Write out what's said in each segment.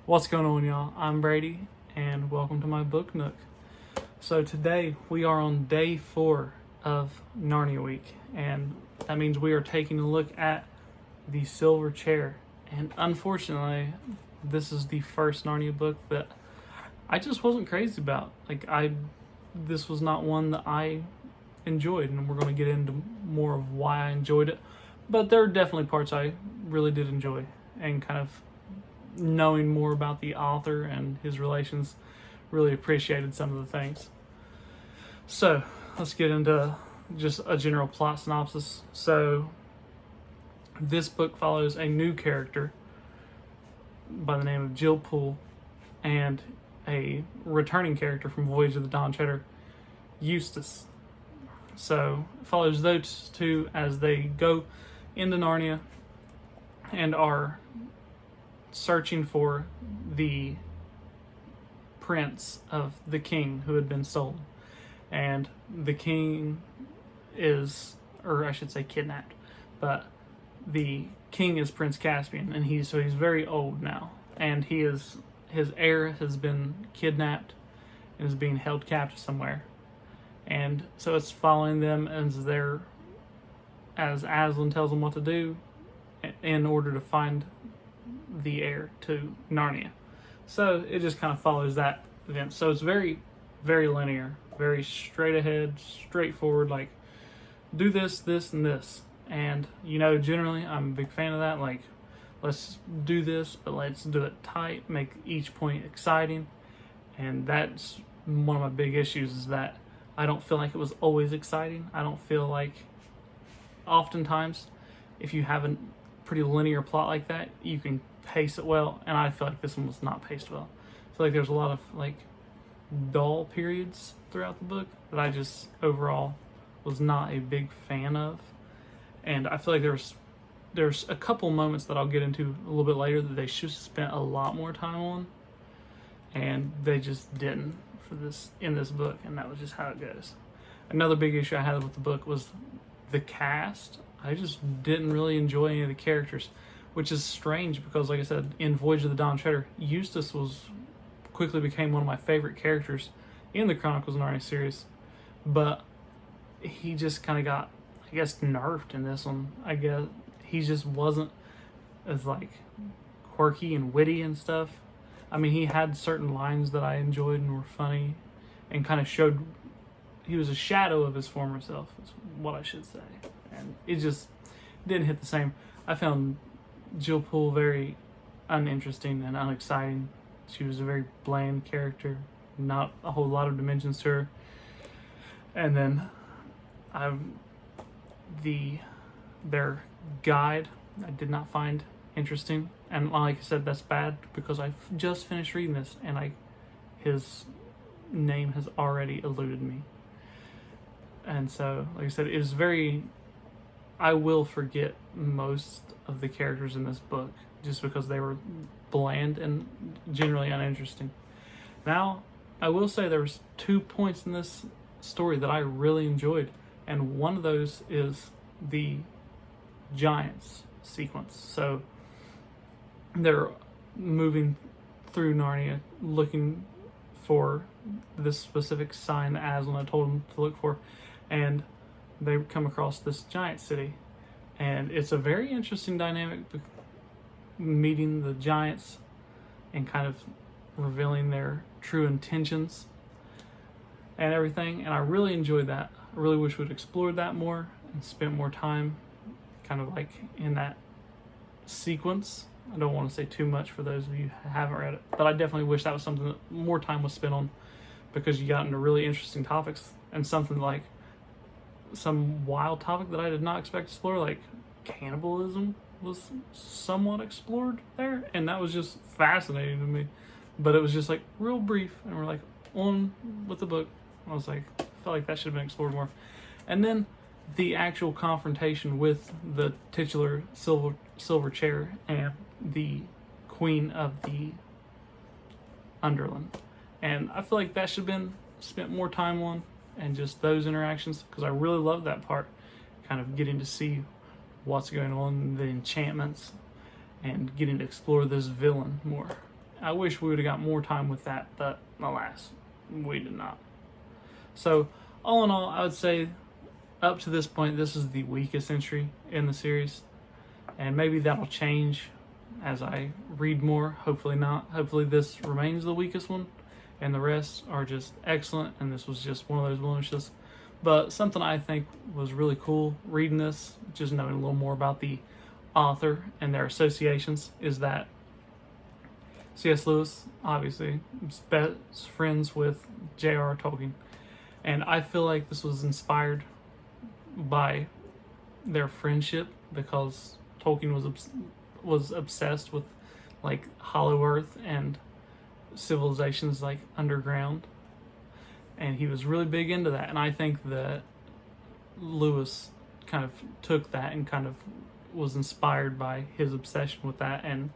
What's going on, y'all? I'm Brady, and welcome to my book nook. So today we are on day 4 of Narnia week, and that means we are taking a look at the Silver Chair. And unfortunately, this is the first Narnia book that I just wasn't crazy about. This was not one that I enjoyed, and we're going to get into more of why I enjoyed it. But there are definitely parts I really did enjoy, and kind of knowing more about the author and his relations, really appreciated some of the things. So let's get into just a general plot synopsis. So this book follows a new character by the name of Jill Poole and a returning character from Voyage of the Dawn Treader, Eustace. So it follows those two as they go into Narnia and are searching for the prince of the king who had been stolen. And the king is, or I should say kidnapped, but the king is Prince Caspian, and he's very old now, and his heir has been kidnapped and is being held captive somewhere. And so it's following them as Aslan tells them what to do in order to find the heir to Narnia. So it just kind of follows that event. So it's very, very linear, very straight ahead, straightforward, like do this, this, and this. And generally I'm a big fan of that. Like, let's do this, but let's do it tight, make each point exciting. And that's one of my big issues, is that I don't feel like it was always exciting. I don't feel like oftentimes if you have a pretty linear plot like that, you can pace it well, and I feel like this one was not paced well. I feel like there's a lot of dull periods throughout the book that I just overall was not a big fan of. And I feel like there's a couple moments that I'll get into a little bit later that they should have spent a lot more time on, and they just didn't in this book, and that was just how it goes. Another big issue I had with the book was the cast. I just didn't really enjoy any of the characters, which is strange because, like I said, in Voyage of the Dawn Treader, Eustace quickly became one of my favorite characters in the Chronicles of Narnia series, but he just kind of got, I guess, nerfed in this one. I guess he just wasn't as quirky and witty and stuff. I mean, he had certain lines that I enjoyed and were funny, and kind of showed he was a shadow of his former self, is what I should say. And it just didn't hit the same. I found Jill Poole very uninteresting and unexciting. She was a very bland character, not a whole lot of dimensions to her. And then their guide I did not find interesting. And like I said, that's bad because I've just finished reading this, and his name has already eluded me. And so, like I said, it was I will forget most of the characters in this book just because they were bland and generally uninteresting. Now, I will say there was 2 points in this story that I really enjoyed, and one of those is the giants sequence. So they're moving through Narnia looking for this specific sign that Aslan had told them to look for, and they come across this giant city, and it's a very interesting dynamic, meeting the giants and kind of revealing their true intentions and everything. And I really enjoyed that. I really wish we'd explored that more and spent more time kind of in that sequence. I don't want to say too much for those of you who haven't read it, but I definitely wish that was something that more time was spent on, because you got into really interesting topics, and something some wild topic that I did not expect to explore, like cannibalism, was somewhat explored there, and that was just fascinating to me. But it was just real brief, and we're on with the book. I felt like that should have been explored more. And then the actual confrontation with the titular silver chair and the queen of the Underland, and I feel like that should have been spent more time on, and just those interactions, because I really love that part, kind of getting to see what's going on, the enchantments, and getting to explore this villain more. I wish we would have got more time with that, but alas, we did not. So, all in all, I would say up to this point, this is the weakest entry in the series. And maybe that'll change as I read more. Hopefully not. Hopefully this remains the weakest one and the rest are just excellent, and this was just one of those blemishes. But something I think was really cool reading this, just knowing a little more about the author and their associations, is that C.S. Lewis, obviously, is best friends with J.R.R. Tolkien. And I feel like this was inspired by their friendship, because Tolkien was obsessed with like Hollow Earth and civilizations like underground, and he was really big into that. And I think that Lewis kind of took that and kind of was inspired by his obsession with that and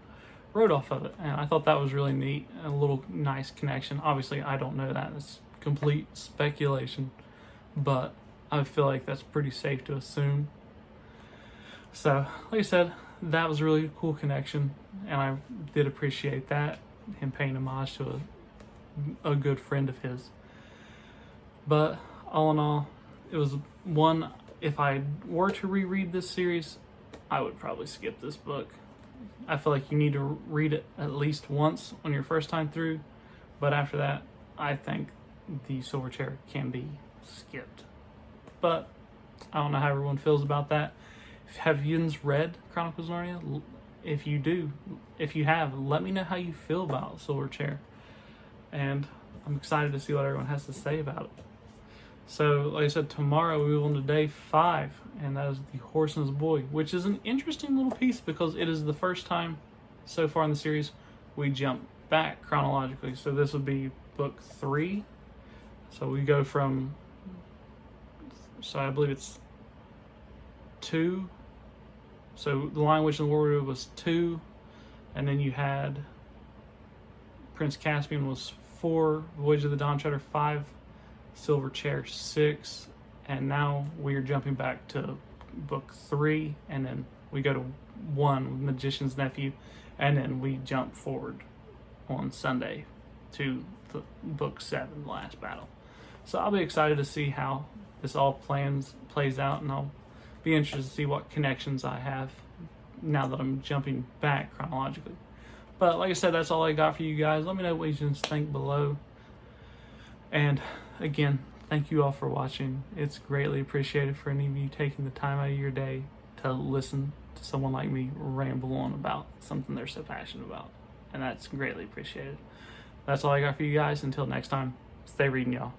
wrote off of it. And I thought that was really neat, a little nice connection. Obviously I don't know that, it's complete speculation, but I feel like that's pretty safe to assume. So like I said, that was a really cool connection, and I did appreciate that, him paying homage to a good friend of his. But all in all, it was one, if I were to reread this series, I would probably skip this book. I feel like you need to read it at least once on your first time through, but after that, I think the Silver Chair can be skipped. But I don't know how everyone feels about that. Have you read Chronicles of Narnia? If you do, if you have, let me know how you feel about Silver Chair. And I'm excited to see what everyone has to say about it. So, like I said, tomorrow we move on to day 5, and that is The Horse and His Boy, which is an interesting little piece because it is the first time so far in the series we jump back chronologically. So this would be book 3. So we go from, so I believe it's 2. So The Lion, Witch, and the Warrior was 2, and then you had Prince Caspian was 4, Voyage of the Dawn Treader 5, Silver Chair 6, and now we are jumping back to book 3, and then we go to 1, Magician's Nephew, and then we jump forward on Sunday to the book 7, The Last Battle. So I'll be excited to see how this all plays out, and I'll be interested to see what connections I have now that I'm jumping back chronologically. But like I said, that's all I got for you guys. Let me know what you just think below. And again, thank you all for watching. It's greatly appreciated for any of you taking the time out of your day to listen to someone like me ramble on about something they're so passionate about. And that's greatly appreciated. That's all I got for you guys. Until next time, stay reading, y'all.